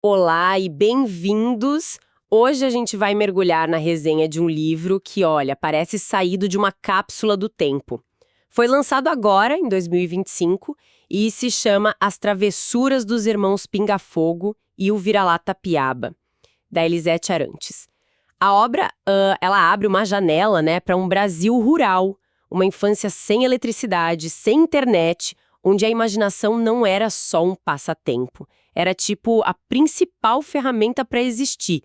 Olá e bem-vindos! Hoje a gente vai mergulhar na resenha de um livro que, olha, parece saído de uma cápsula do tempo. Foi lançado agora, em 2025, e se chama As Travessuras dos Irmãos Pinga-Fogo e o Vira-Lata Piaba, da Elisete Arantes. A obra, ela abre uma janela, para um Brasil rural, uma infância sem eletricidade, sem internet, onde a imaginação não era só um passatempo. Era tipo a principal ferramenta para existir.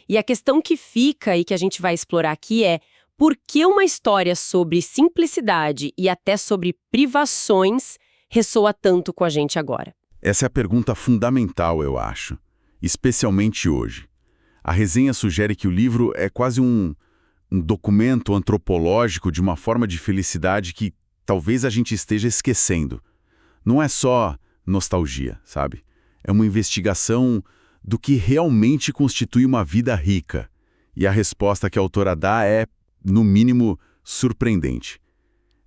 E a questão que fica e que a gente vai explorar aqui é por que uma história sobre simplicidade e até sobre privações ressoa tanto com a gente agora? Essa é a pergunta fundamental, eu acho, especialmente hoje. A resenha sugere que o livro é quase um documento antropológico de uma forma de felicidade que talvez a gente esteja esquecendo. Não é só nostalgia, sabe? É uma investigação do que realmente constitui uma vida rica. E a resposta que a autora dá é, no mínimo, surpreendente.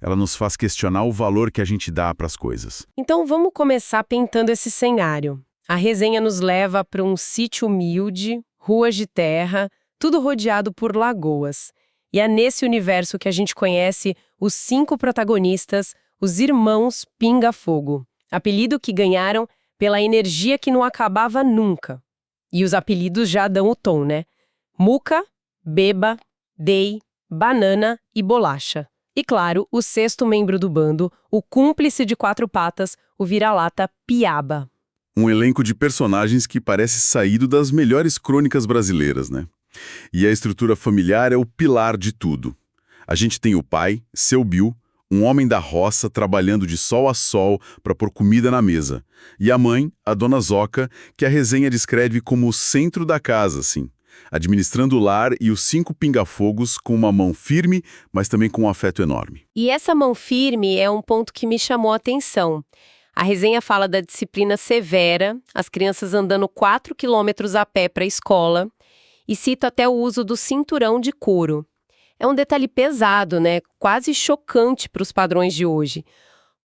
Ela nos faz questionar o valor que a gente dá para as coisas. Então vamos começar pintando esse cenário. A resenha nos leva para um sítio humilde, ruas de terra, tudo rodeado por lagoas. E é nesse universo que a gente conhece os 5 protagonistas, os irmãos Pinga-Fogo. Apelido que ganharam pela energia que não acabava nunca. E os apelidos já dão o tom, né? Muca, Beba, Dei, Banana e Bolacha. E claro, o 6º membro do bando, o cúmplice de 4 patas, o vira-lata Piaba. Um elenco de personagens que parece saído das melhores crônicas brasileiras, né? E a estrutura familiar é o pilar de tudo. A gente tem o pai, seu Bill, um homem da roça trabalhando de sol a sol para pôr comida na mesa. E a mãe, a dona Zoca, que a resenha descreve como o centro da casa, assim, administrando o lar e os 5 pinga-fogos com uma mão firme, mas também com um afeto enorme. E essa mão firme é um ponto que me chamou a atenção. A resenha fala da disciplina severa, as crianças andando 4 quilômetros a pé para a escola, e cita até o uso do cinturão de couro. É um detalhe pesado, quase chocante para os padrões de hoje.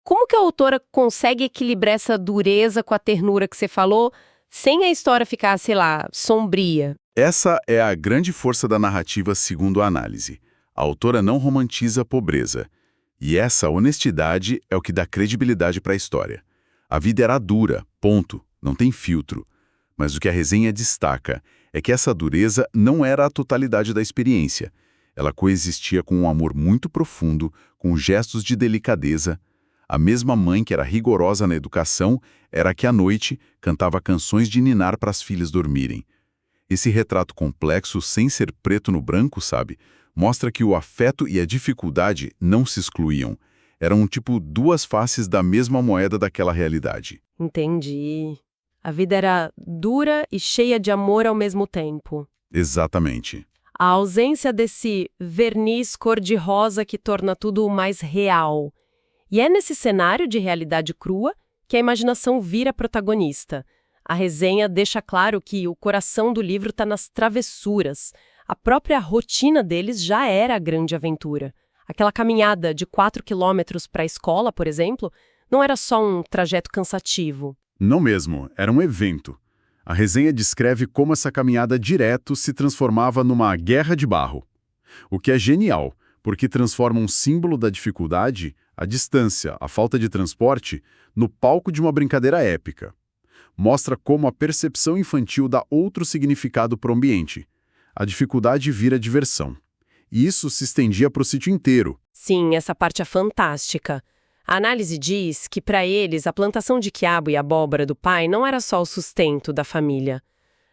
Como que a autora consegue equilibrar essa dureza com a ternura que você falou, sem a história ficar, sei lá, sombria? Essa é a grande força da narrativa segundo a análise. A autora não romantiza a pobreza. E essa honestidade é o que dá credibilidade para a história. A vida era dura, ponto, não tem filtro. Mas o que a resenha destaca é que essa dureza não era a totalidade da experiência. Ela coexistia com um amor muito profundo, com gestos de delicadeza. A mesma mãe que era rigorosa na educação era a que à noite cantava canções de ninar para as filhas dormirem. Esse retrato complexo, sem ser preto no branco, sabe, mostra que o afeto e a dificuldade não se excluíam. Eram tipo 2 faces da mesma moeda daquela realidade. Entendi. A vida era dura e cheia de amor ao mesmo tempo. Exatamente. A ausência desse verniz cor-de-rosa que torna tudo mais real. E é nesse cenário de realidade crua que a imaginação vira protagonista. A resenha deixa claro que o coração do livro está nas travessuras. A própria rotina deles já era a grande aventura. Aquela caminhada de 4 quilômetros para a escola, por exemplo, não era só um trajeto cansativo. Não mesmo, era um evento. A resenha descreve como essa caminhada direto se transformava numa guerra de barro. O que é genial, porque transforma um símbolo da dificuldade, a distância, a falta de transporte, no palco de uma brincadeira épica. Mostra como a percepção infantil dá outro significado para o ambiente. A dificuldade vira diversão. E isso se estendia para o sítio inteiro. Sim, essa parte é fantástica. A análise diz que, para eles, a plantação de quiabo e abóbora do pai não era só o sustento da família.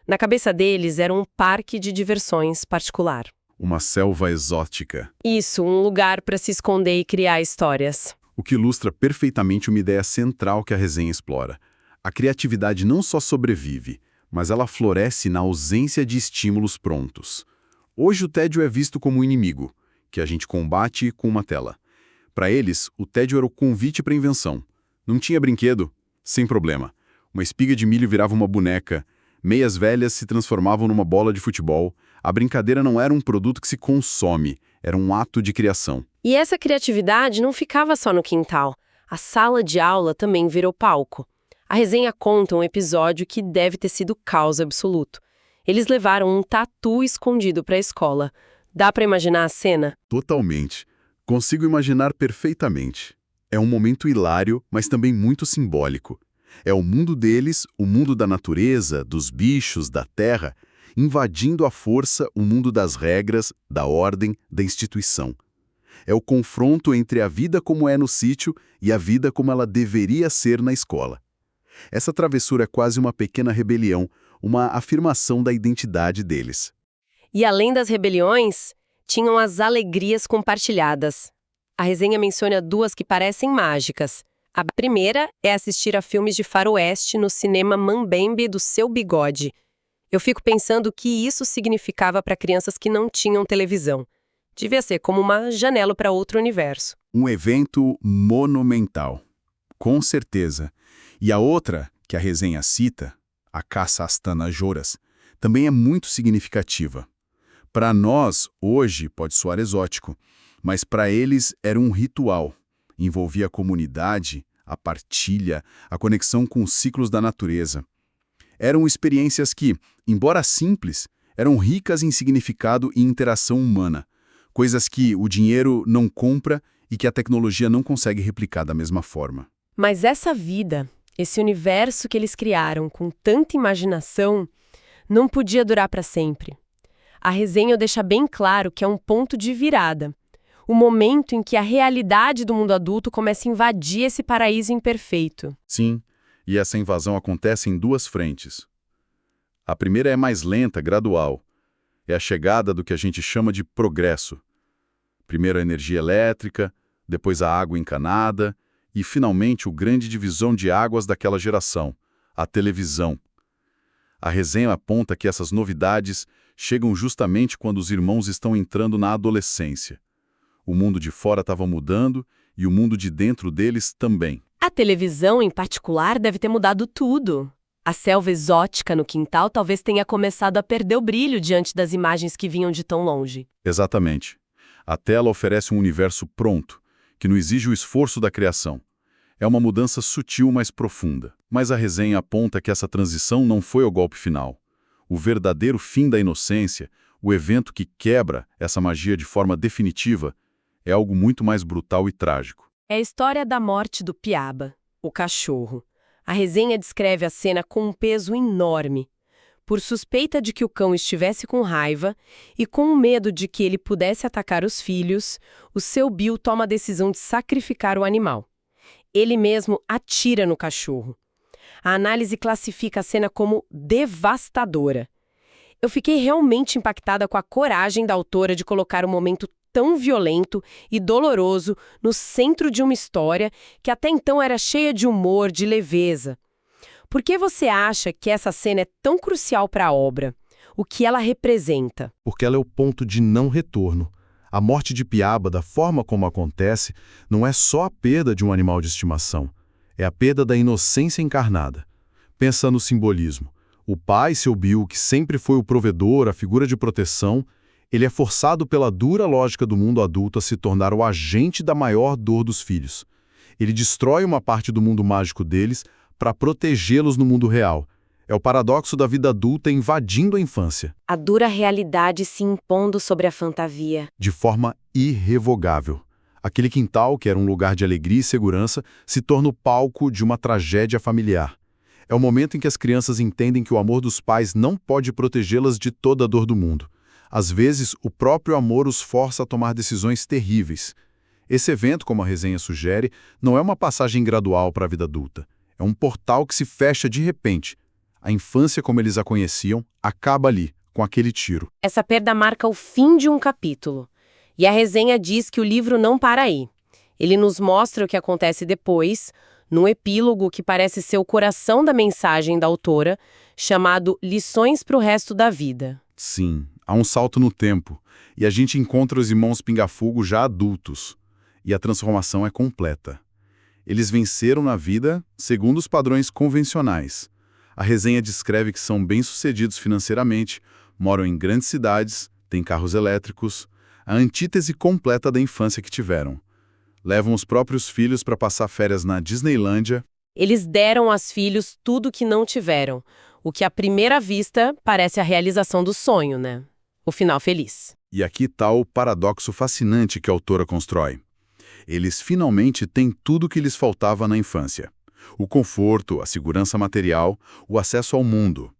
Na cabeça deles, era um parque de diversões particular. Uma selva exótica. Isso, um lugar para se esconder e criar histórias. O que ilustra perfeitamente uma ideia central que a resenha explora. A criatividade não só sobrevive, mas ela floresce na ausência de estímulos prontos. Hoje o tédio é visto como um inimigo, que a gente combate com uma tela. Para eles, o tédio era o convite para a invenção. Não tinha brinquedo? Sem problema. Uma espiga de milho virava uma boneca, meias velhas se transformavam numa bola de futebol. A brincadeira não era um produto que se consome, era um ato de criação. E essa criatividade não ficava só no quintal. A sala de aula também virou palco. A resenha conta um episódio que deve ter sido caos absoluto. Eles levaram um tatu escondido para a escola. Dá para imaginar a cena? Totalmente. Consigo imaginar perfeitamente. É um momento hilário, mas também muito simbólico. É o mundo deles, o mundo da natureza, dos bichos, da terra, invadindo à força o mundo das regras, da ordem, da instituição. É o confronto entre a vida como é no sítio e a vida como ela deveria ser na escola. Essa travessura é quase uma pequena rebelião, uma afirmação da identidade deles. E além das rebeliões, tinham as alegrias compartilhadas. A resenha menciona duas que parecem mágicas. A primeira é assistir a filmes de faroeste no cinema Mambembe do Seu Bigode. Eu fico pensando o que isso significava para crianças que não tinham televisão. Devia ser como uma janela para outro universo. Um evento monumental, com certeza. E a outra, que a resenha cita, a caça às tanajoras, também é muito significativa. Para nós, hoje, pode soar exótico, mas para eles era um ritual. Envolvia a comunidade, a partilha, a conexão com os ciclos da natureza. Eram experiências que, embora simples, eram ricas em significado e interação humana, coisas que o dinheiro não compra e que a tecnologia não consegue replicar da mesma forma. Mas essa vida, esse universo que eles criaram com tanta imaginação, não podia durar para sempre. A resenha deixa bem claro que é um ponto de virada. O momento em que a realidade do mundo adulto começa a invadir esse paraíso imperfeito. Sim, e essa invasão acontece em duas frentes. A primeira é mais lenta, gradual. É a chegada do que a gente chama de progresso. Primeiro a energia elétrica, depois a água encanada e, finalmente, o grande divisão de águas daquela geração, a televisão. A resenha aponta que essas novidades chegam justamente quando os irmãos estão entrando na adolescência. O mundo de fora estava mudando e o mundo de dentro deles também. A televisão, em particular, deve ter mudado tudo. A selva exótica no quintal talvez tenha começado a perder o brilho diante das imagens que vinham de tão longe. Exatamente. A tela oferece um universo pronto, que não exige o esforço da criação. É uma mudança sutil, mas profunda. Mas a resenha aponta que essa transição não foi o golpe final. O verdadeiro fim da inocência, o evento que quebra essa magia de forma definitiva, é algo muito mais brutal e trágico. É a história da morte do Piaba, o cachorro. A resenha descreve a cena com um peso enorme. Por suspeita de que o cão estivesse com raiva e com o medo de que ele pudesse atacar os filhos, o seu Bill toma a decisão de sacrificar o animal. Ele mesmo atira no cachorro. A análise classifica a cena como devastadora. Eu fiquei realmente impactada com a coragem da autora de colocar um momento tão violento e doloroso no centro de uma história que até então era cheia de humor, de leveza. Por que você acha que essa cena é tão crucial para a obra? O que ela representa? Porque ela é o ponto de não retorno. A morte de Piaba, da forma como acontece, não é só a perda de um animal de estimação. É a perda da inocência encarnada. Pensa no simbolismo. O pai, seu Bill, que sempre foi o provedor, a figura de proteção, ele é forçado pela dura lógica do mundo adulto a se tornar o agente da maior dor dos filhos. Ele destrói uma parte do mundo mágico deles para protegê-los no mundo real. É o paradoxo da vida adulta invadindo a infância. A dura realidade se impondo sobre a fantasia. De forma irrevogável. Aquele quintal, que era um lugar de alegria e segurança, se torna o palco de uma tragédia familiar. É o momento em que as crianças entendem que o amor dos pais não pode protegê-las de toda a dor do mundo. Às vezes, o próprio amor os força a tomar decisões terríveis. Esse evento, como a resenha sugere, não é uma passagem gradual para a vida adulta. É um portal que se fecha de repente. A infância, como eles a conheciam, acaba ali, com aquele tiro. Essa perda marca o fim de um capítulo. E a resenha diz que o livro não para aí. Ele nos mostra o que acontece depois, num epílogo que parece ser o coração da mensagem da autora, chamado Lições para o Resto da Vida. Sim, há um salto no tempo, e a gente encontra os irmãos Pinga-Fogo já adultos. E a transformação é completa. Eles venceram na vida segundo os padrões convencionais. A resenha descreve que são bem-sucedidos financeiramente, moram em grandes cidades, têm carros elétricos, a antítese completa da infância que tiveram. Levam os próprios filhos para passar férias na Disneylândia. Eles deram aos filhos tudo que não tiveram, o que à primeira vista parece a realização do sonho, né? O final feliz. E aqui está o paradoxo fascinante que a autora constrói. Eles finalmente têm tudo que lhes faltava na infância. O conforto, a segurança material, o acesso ao mundo.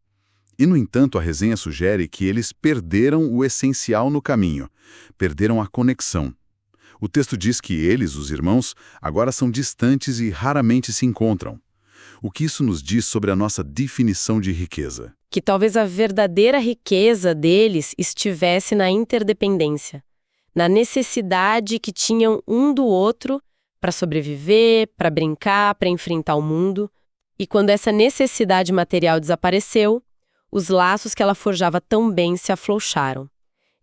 E, no entanto, a resenha sugere que eles perderam o essencial no caminho, perderam a conexão. O texto diz que eles, os irmãos, agora são distantes e raramente se encontram. O que isso nos diz sobre a nossa definição de riqueza? Que talvez a verdadeira riqueza deles estivesse na interdependência, na necessidade que tinham um do outro para sobreviver, para brincar, para enfrentar o mundo. E quando essa necessidade material desapareceu, os laços que ela forjava tão bem se afrouxaram.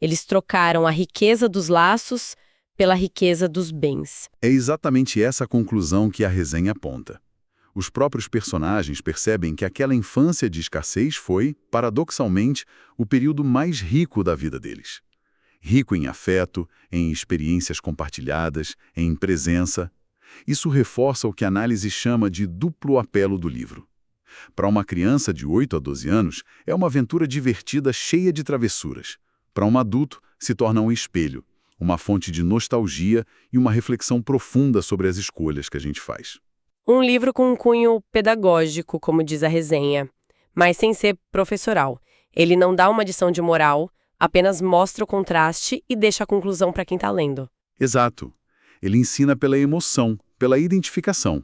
Eles trocaram a riqueza dos laços pela riqueza dos bens. É exatamente essa a conclusão que a resenha aponta. Os próprios personagens percebem que aquela infância de escassez foi, paradoxalmente, o período mais rico da vida deles. Rico em afeto, em experiências compartilhadas, em presença. Isso reforça o que a análise chama de duplo apelo do livro. Para uma criança de 8 a 12 anos, é uma aventura divertida cheia de travessuras. Para um adulto, se torna um espelho, uma fonte de nostalgia e uma reflexão profunda sobre as escolhas que a gente faz. Um livro com um cunho pedagógico, como diz a resenha, mas sem ser professoral. Ele não dá uma lição de moral, apenas mostra o contraste e deixa a conclusão para quem está lendo. Exato. Ele ensina pela emoção, pela identificação.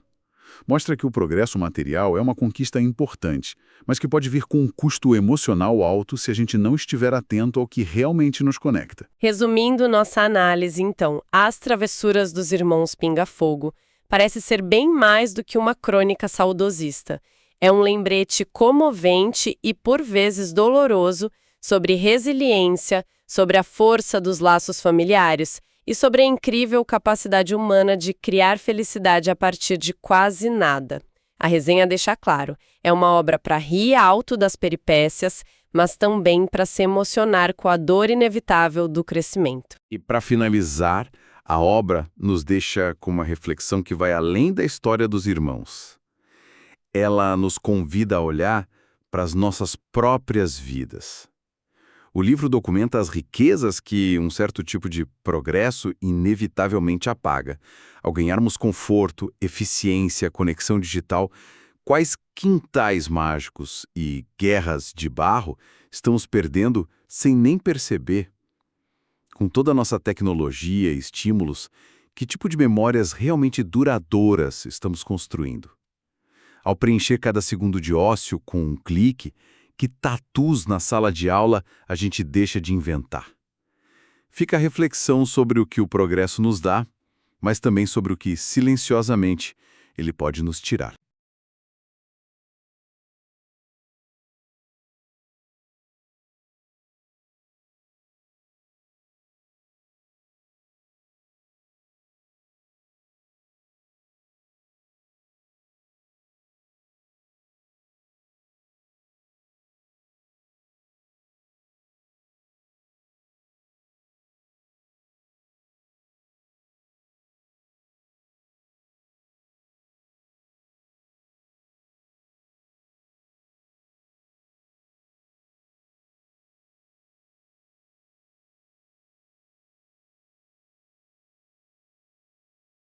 Mostra que o progresso material é uma conquista importante, mas que pode vir com um custo emocional alto se a gente não estiver atento ao que realmente nos conecta. Resumindo nossa análise, então, As Travessuras dos Irmãos Pinga-Fogo parece ser bem mais do que uma crônica saudosista. É um lembrete comovente e, por vezes, doloroso sobre resiliência, sobre a força dos laços familiares e sobre a incrível capacidade humana de criar felicidade a partir de quase nada. A resenha deixa claro, é uma obra para rir alto das peripécias, mas também para se emocionar com a dor inevitável do crescimento. E para finalizar, a obra nos deixa com uma reflexão que vai além da história dos irmãos. Ela nos convida a olhar para as nossas próprias vidas. O livro documenta as riquezas que um certo tipo de progresso inevitavelmente apaga. Ao ganharmos conforto, eficiência, conexão digital, quais quintais mágicos e guerras de barro estamos perdendo sem nem perceber? Com toda a nossa tecnologia e estímulos, que tipo de memórias realmente duradouras estamos construindo? Ao preencher cada segundo de ócio com um clique, que tatus na sala de aula a gente deixa de inventar? Fica a reflexão sobre o que o progresso nos dá, mas também sobre o que, silenciosamente, ele pode nos tirar.